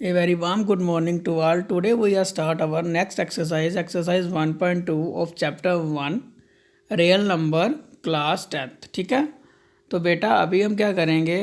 A very warm good morning to all. Today we are start our next exercise 1.2 of chapter 1 real number class 10th. ठीक है, तो बेटा अभी हम क्या करेंगे,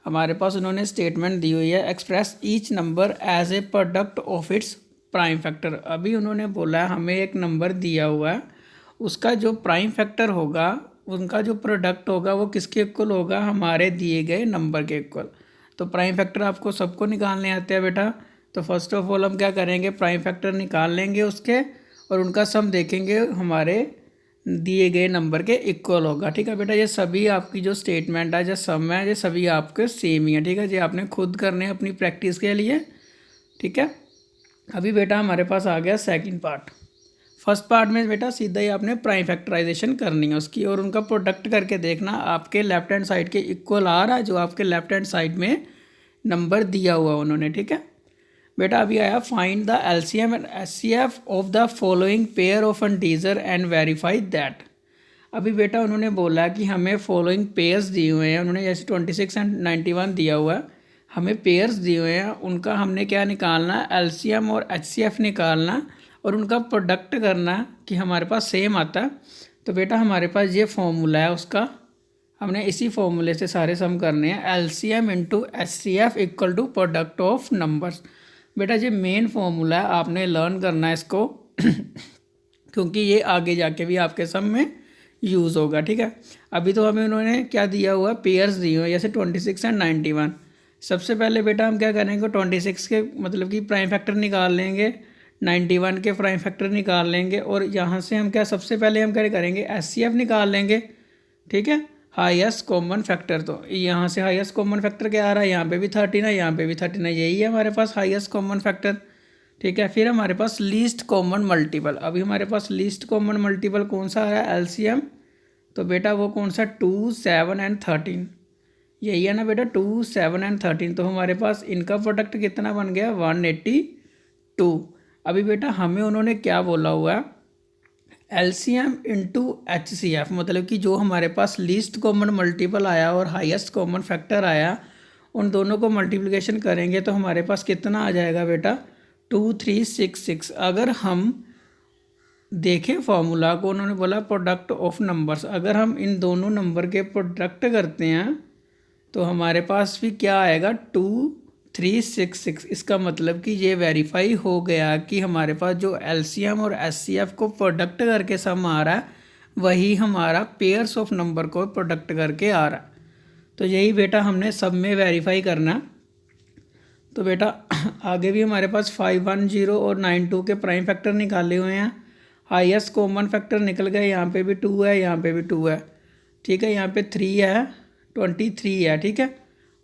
हमारे पास उन्होंने स्टेटमेंट दी हुई है express each number as a product of its prime factor. अभी उन्होंने बोला हमें एक नंबर दिया हुआ है, उसका जो प्राइम फैक्टर होगा उनका जो प्रोडक्ट होगा वो किसके इक्वल होगा, हमारे दिए गए नंबर के इक्वल। तो प्राइम फैक्टर आपको सबको निकालने आते हैं बेटा। तो फर्स्ट ऑफ ऑल हम क्या करेंगे, प्राइम फैक्टर निकाल लेंगे उसके और उनका सम देखेंगे हमारे दिए गए नंबर के इक्वल होगा। ठीक है बेटा, ये सभी आपकी जो स्टेटमेंट है जो सम है ये सभी आपके सेम ही है। ठीक है, ये आपने खुद करने हैं अपनी प्रैक्टिस के लिए। ठीक है, अभी बेटा हमारे पास आ गया सेकंड पार्ट। फर्स्ट पार्ट में बेटा सीधा ही आपने प्राइम फैक्टराइजेशन करनी है उसकी और उनका प्रोडक्ट करके देखना आपके लेफ्ट हैंड साइड के इक्वल आ रहा है जो आपके लेफ्ट हैंड साइड में नंबर दिया हुआ उन्होंने। ठीक है बेटा, अभी आया find the LCM and HCF of the following pair of integer and verify that. अभी बेटा उन्होंने बोला कि हमें फॉलोइंग पेयर्स दिए हुए हैं, उन्होंने जैसे 26 एंड 91 दिया हुआ है, हमें पेयर्स दिए हुए हैं, उनका हमने क्या निकालना है, एलसीएम और एचसीएफ निकालना और उनका प्रोडक्ट करना कि हमारे पास सेम आता है। तो बेटा हमारे पास ये फॉर्मूला है उसका, हमने इसी फॉर्मूले से सारे सम करने हैं। LCM into HCF equal to product of numbers. बेटा ये मेन फॉर्मूला है, आपने लर्न करना है इसको क्योंकि ये आगे जाके भी आपके सम में यूज़ होगा। ठीक है, अभी तो हमें उन्होंने क्या दिया हुआ, पेयर्स दिए हुए जैसे 26 एंड 91। सबसे पहले बेटा हम क्या करेंगे, 26 के मतलब कि प्राइम फैक्टर निकाल लेंगे, 91 के प्राइम फैक्टर निकाल लेंगे और यहाँ से हम क्या सबसे पहले हम क्या करेंगे, एचसीएफ निकाल लेंगे। ठीक है, हाईएस्ट कॉमन फैक्टर, तो यहाँ से हाईएस्ट कॉमन फैक्टर क्या आ रहा है, यहाँ पे भी 13 है, यहाँ पे भी 13 है, यही है हमारे पास हाईएस्ट कॉमन फैक्टर। ठीक है, फिर हमारे पास लीस्ट कॉमन मल्टीपल। अभी हमारे पास लीस्ट कॉमन मल्टीपल कौन सा आ रहा है, एलसीएम। तो बेटा वो कौन सा, 2, 7 एंड 13, यही है ना बेटा, 2, 7 एंड 13। तो हमारे पास इनका प्रोडक्ट कितना बन गया, 182। अभी बेटा हमें उन्होंने क्या बोला हुआ है, एलसीएम इंटू एचसीएफ, मतलब कि जो हमारे पास लीस्ट कॉमन मल्टीपल आया और हाईएस्ट कॉमन फैक्टर आया उन दोनों को मल्टीप्लिकेशन करेंगे तो हमारे पास कितना आ जाएगा बेटा, 2366। अगर हम देखें फॉर्मूला को, उन्होंने बोला प्रोडक्ट ऑफ नंबर्स, अगर हम इन दोनों नंबर के प्रोडक्ट करते हैं तो हमारे पास भी क्या आएगा, 2366। इसका मतलब कि ये वेरीफाई हो गया कि हमारे पास जो एलसीएम और एचसीएफ को प्रोडक्ट करके सम आ रहा है वही हमारा पेयर्स ऑफ नंबर को प्रोडक्ट करके आ रहा है। तो यही बेटा हमने सब में वेरीफाई करना। तो बेटा आगे भी हमारे पास 510 और 92 के प्राइम फैक्टर निकाले हुए हैं, हाईएस्ट कॉमन फैक्टर निकल गए, यहाँ पे भी 2 है, यहाँ पे भी 2 है। ठीक है, यहाँ पे 3 है, 23 है। ठीक है,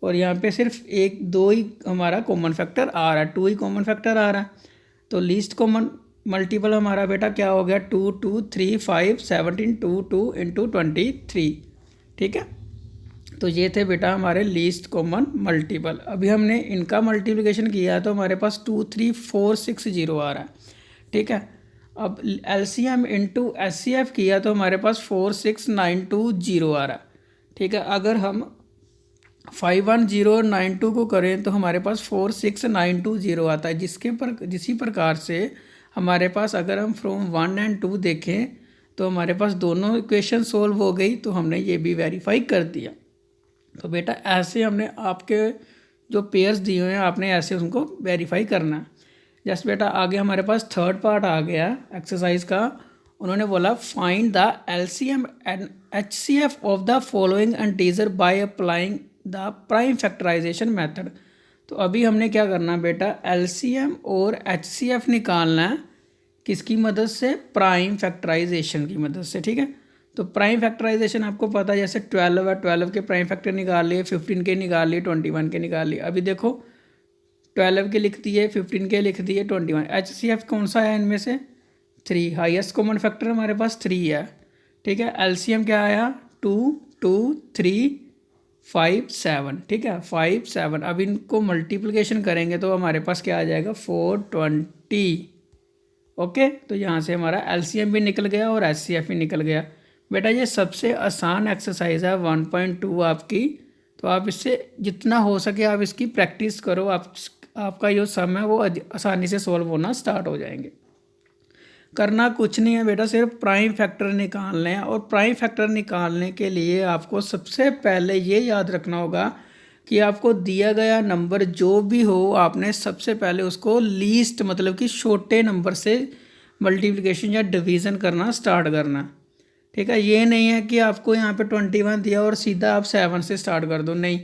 और यहाँ पे सिर्फ एक दो ही हमारा कॉमन फैक्टर आ रहा है, 2 ही कॉमन फैक्टर आ रहा है। तो लीस्ट कॉमन मल्टीपल हमारा बेटा क्या हो गया, 2, 2, 3, 5, 17, 2, 2 इंटू 23। ठीक है, तो ये थे बेटा हमारे लीस्ट कॉमन मल्टीपल। अभी हमने इनका मल्टीप्लिकेशन किया है तो हमारे पास 23460 आ रहा है। ठीक है, अब एलसीएम इंटू एचसीएफ किया तो हमारे पास 46920 आ रहा है। ठीक है, अगर हम 510 और 92 को करें तो हमारे पास 46920 आता है, जिसी प्रकार से हमारे पास अगर हम फ्रॉम 1 एंड 2 देखें तो हमारे पास दोनों इक्वेशन सोल्व हो गई, तो हमने ये भी वेरीफाई कर दिया। तो बेटा ऐसे हमने आपके जो पेयर्स दिए हुए हैं आपने ऐसे उनको वेरीफाई करना है। जैसे बेटा आगे हमारे पास थर्ड पार्ट आ गया एक्सरसाइज का, उन्होंने बोला find the LCM and HCF of the following integer by applying the prime factorization method. तो अभी हमने क्या करना है बेटा, एलसीएम और एचसीएफ निकालना है किसकी मदद से, प्राइम फैक्टराइजेशन की मदद से। ठीक है, तो प्राइम फैक्टराइजेशन आपको पता है, जैसे 12 है, 12 के प्राइम फैक्टर निकाल लिए, 15 के निकाल लिए, 21 के निकाल लिए। अभी देखो 12 के लिख दिए, 15 के लिख दिए, 21। एचसीएफ कौन सा है इनमें से, 3, हाईएस्ट कॉमन फैक्टर हमारे पास 3 है। ठीक है, एलसीएम क्या आया, 2, 2, 3, 5, 7। ठीक है, 5, 7। अब इनको मल्टीप्लिकेशन करेंगे तो हमारे पास क्या आ जाएगा, 420। ओके, तो यहाँ से हमारा एलसीएम भी निकल गया और एचसीएफ भी निकल गया। बेटा ये सबसे आसान एक्सरसाइज है 1.2 आपकी, तो आप इससे जितना हो सके आप इसकी प्रैक्टिस करो। आपका जो सम है वो आसानी से सॉल्व होना स्टार्ट हो जाएंगे। करना कुछ नहीं है बेटा, सिर्फ प्राइम फैक्टर निकालने हैं। और प्राइम फैक्टर निकालने के लिए आपको सबसे पहले ये याद रखना होगा कि आपको दिया गया नंबर जो भी हो, आपने सबसे पहले उसको लीस्ट मतलब कि छोटे नंबर से मल्टीप्लिकेशन या डिवीज़न करना स्टार्ट करना। ठीक है, ये नहीं है कि आपको यहाँ पे 21 दिया और सीधा आप 7 से स्टार्ट कर दो, नहीं।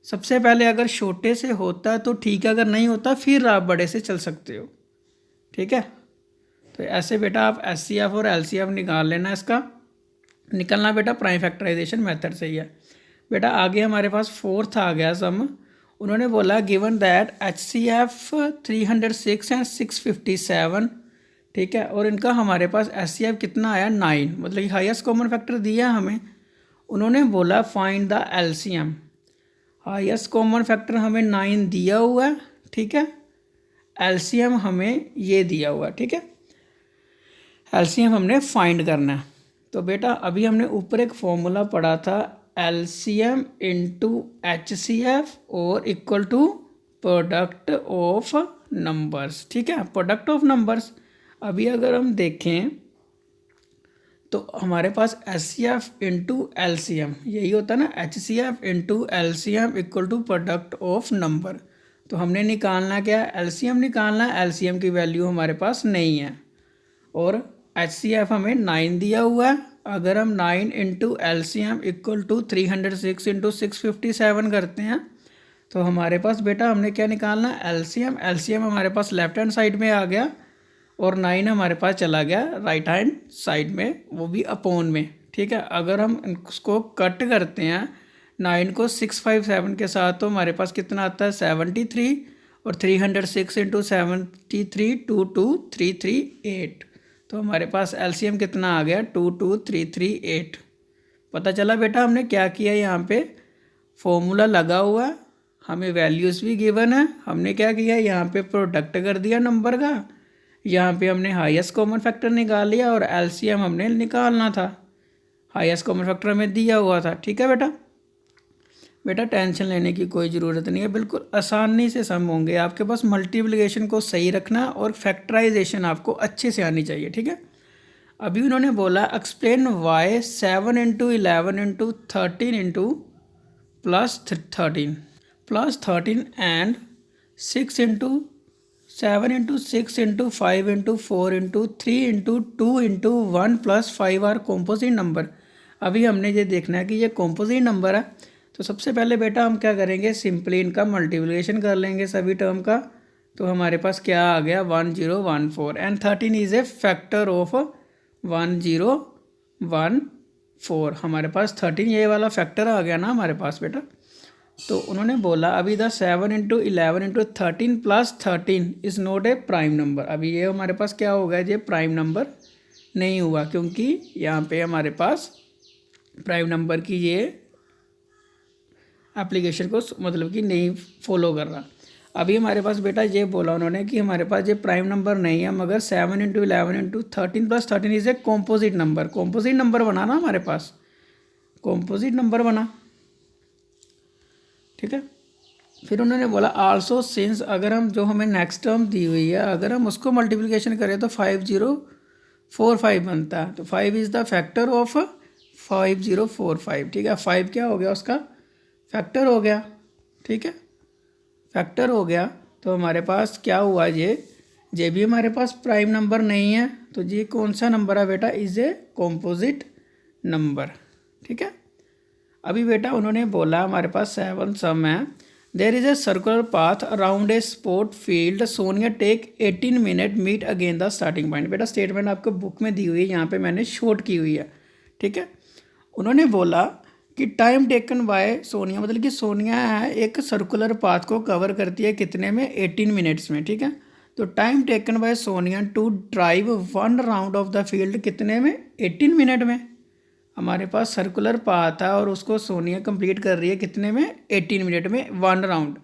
सबसे पहले अगर छोटे से होता तो ठीक है, अगर नहीं होता फिर आप बड़े से चल सकते हो। ठीक है, तो ऐसे बेटा आप एचसीएफ और एलसीएफ निकाल लेना। इसका निकलना बेटा प्राइम फैक्टराइजेशन मेथड से ही है। बेटा आगे हमारे पास फोर्थ आ गया सम। उन्होंने बोला गिवन दैट एचसीएफ 306 एंड 657। ठीक है, और इनका हमारे पास एचसीएफ कितना आया 9, मतलब कि हाईएस्ट कॉमन फैक्टर दिया हमें। उन्होंने बोला find the LCM. Highest common factor हमें 9 दिया हुआ है। ठीक है, एलसीएम हमें ये दिया हुआ है। ठीक है, एलसीएम हमने फाइंड करना है। तो बेटा अभी हमने ऊपर एक फॉर्मूला पढ़ा था, एलसीएम इंटू एचसीएफ और equal to product of numbers. ठीक है, प्रोडक्ट ऑफ नंबर्स। अभी अगर हम देखें तो हमारे पास एचसीएफ इंटू एलसीएम यही होता है ना, HCF into LCM equal to product of number. तो हमने निकालना क्या है, एलसीएम निकालना है। एलसीएम की वैल्यू हमारे पास नहीं है और एचसीएफ हमें 9 दिया हुआ है। अगर हम 9 into LCM equal to 306 into 657 करते हैं तो हमारे पास बेटा हमने क्या निकालना है, एलसीएम। एलसीएम हमारे पास लेफ्ट हैंड साइड में आ गया और 9 हमारे पास चला गया राइट हैंड साइड में, वो भी अपोन में। ठीक है, अगर हम उसको कट करते हैं 9 को 657 के साथ तो हमारे पास कितना आता है 73 और 306 इंटू 73 22338। तो हमारे पास एलसीएम कितना आ गया 22338। पता चला बेटा हमने क्या किया, यहाँ पे फॉर्मूला लगा हुआ है, हमें वैल्यूज़ भी गिवन है। हमने क्या किया, यहाँ पे प्रोडक्ट कर दिया नंबर का, यहाँ पे हमने हाईएस्ट कॉमन फैक्टर निकाल लिया और एलसीएम हमने निकालना था। हाईएस्ट कॉमन फैक्टर हमें दिया हुआ था। ठीक है बेटा, बेटा टेंशन लेने की कोई ज़रूरत नहीं है, बिल्कुल आसानी से सम होंगे। आपके पास मल्टीप्लिकेशन को सही रखना और फैक्टराइजेशन आपको अच्छे से आनी चाहिए। ठीक है, अभी उन्होंने बोला explain why 7 into 11 into 13 into +13 and 6 into 7 into 6 into 5 into 4 into 3 into 2 into 1 + 5 are composite number. अभी हमने ये देखना है कि ये कॉम्पोजिट नंबर है। तो सबसे पहले बेटा हम क्या करेंगे, सिंपली इनका मल्टीप्लिकेशन कर लेंगे सभी टर्म का। तो हमारे पास क्या आ गया 1014 and 13 is a factor of 1014। हमारे पास 13 ये वाला फैक्टर आ गया ना हमारे पास बेटा। तो उन्होंने बोला अभी the 7 into 11 into 13 + 13 is not a prime number. अभी ये हमारे पास क्या हो गया, ये प्राइम नंबर नहीं हुआ क्योंकि यहाँ पे हमारे पास प्राइम नंबर की ये एप्लीकेशन को मतलब कि नहीं फॉलो कर रहा। अभी हमारे पास बेटा ये बोला उन्होंने कि हमारे पास ये प्राइम नंबर नहीं है, मगर 7 into 11 into 13 + 13 is a composite number. Composite number बना ना हमारे पास, कॉम्पोजिट नंबर बना। ठीक है, फिर उन्होंने बोला आल्सो सिंस, अगर हम जो हमें नेक्स्ट टर्म दी हुई है अगर हम उसको मल्टीप्लिकेशन करें तो 5045 बनता है। तो 5 इज़ द फैक्टर ऑफ 5045। ठीक है, 5 क्या हो गया, उसका फैक्टर हो गया। ठीक है, फैक्टर हो गया। तो हमारे पास क्या हुआ, ये भी हमारे पास प्राइम नंबर नहीं है। तो ये कौन सा नंबर है बेटा, इज़ ए कॉम्पोजिट नंबर। ठीक है, अभी बेटा उन्होंने बोला हमारे पास 7 सम है। There is a circular path around a sport field, Sonia take 18 minute meet again the starting point. बेटा स्टेटमेंट आपको बुक में दी हुई है, यहाँ पे मैंने शॉर्ट की हुई है। ठीक है, उन्होंने बोला कि टाइम टेकन बाय सोनिया, मतलब कि सोनिया है एक सर्कुलर पाथ को कवर करती है कितने में, 18 मिनट्स में। ठीक है, तो time taken by Sonia to drive 1 round of the field कितने में, 18 मिनट में। हमारे पास सर्कुलर पाथ है और उसको सोनिया कंप्लीट कर रही है कितने में, 18 मिनट में 1 राउंड।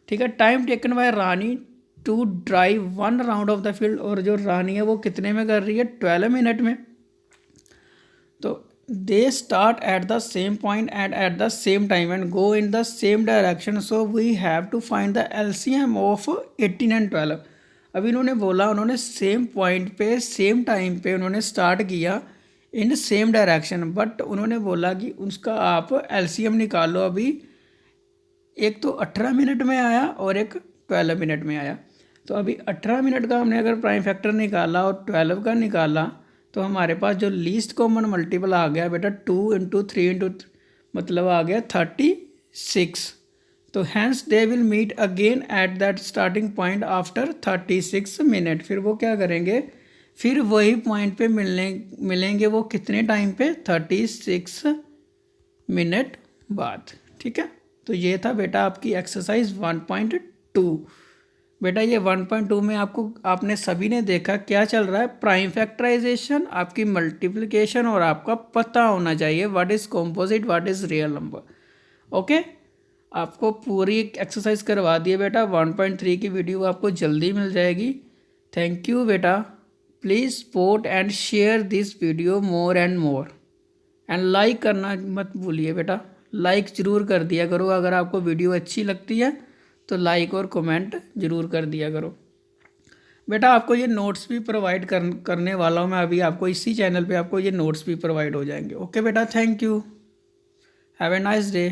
ठीक है, time taken by Rani to drive 1 round of the field, और जो रानी है वो कितने में कर रही है, 12 मिनट में। तो they start at the same point and at the same time and go in the same direction, so we have to find the LCM of 18 and 12. अभी इन्होंने बोला उन्होंने सेम पॉइंट पे सेम टाइम पे उन्होंने start किया in same direction, but उन्होंने बोला कि उसका आप LCM निकालो। अभी एक तो 18 मिनट में आया और एक 12 मिनट में आया। तो अभी 18 मिनट का हमने अगर प्राइम फैक्टर निकाला और 12 का निकाला तो हमारे पास जो लीस्ट कॉमन मल्टीपल आ गया बेटा 2 इंटू 3 इंटू मतलब आ गया 36। तो hence they will meet again at that starting point after 36 minute. फिर वो क्या करेंगे, फिर वही पॉइंट पे मिलेंगे वो कितने टाइम पे, 36 मिनट बाद। ठीक है, तो ये था बेटा आपकी एक्सरसाइज 1.2। बेटा ये 1.2 में आपने सभी ने देखा क्या चल रहा है, प्राइम फैक्टराइजेशन, आपकी मल्टीप्लिकेशन और आपका पता होना चाहिए what is composite what is real number. Okay, आपको पूरी एक्सरसाइज करवा दी है बेटा। 1.3 की वीडियो आपको जल्दी मिल जाएगी। थैंक यू बेटा। Please support and share this video more and more and like करना मत भूलिए बेटा, लाइक ज़रूर कर दिया करो। अगर आपको वीडियो अच्छी लगती है तो लाइक और कमेंट ज़रूर कर दिया करो। बेटा आपको ये नोट्स भी प्रोवाइड करने वाला हूँ मैं अभी, आपको इसी चैनल पे आपको ये नोट्स भी प्रोवाइड हो जाएंगे। ओके बेटा, thank you, have a nice day.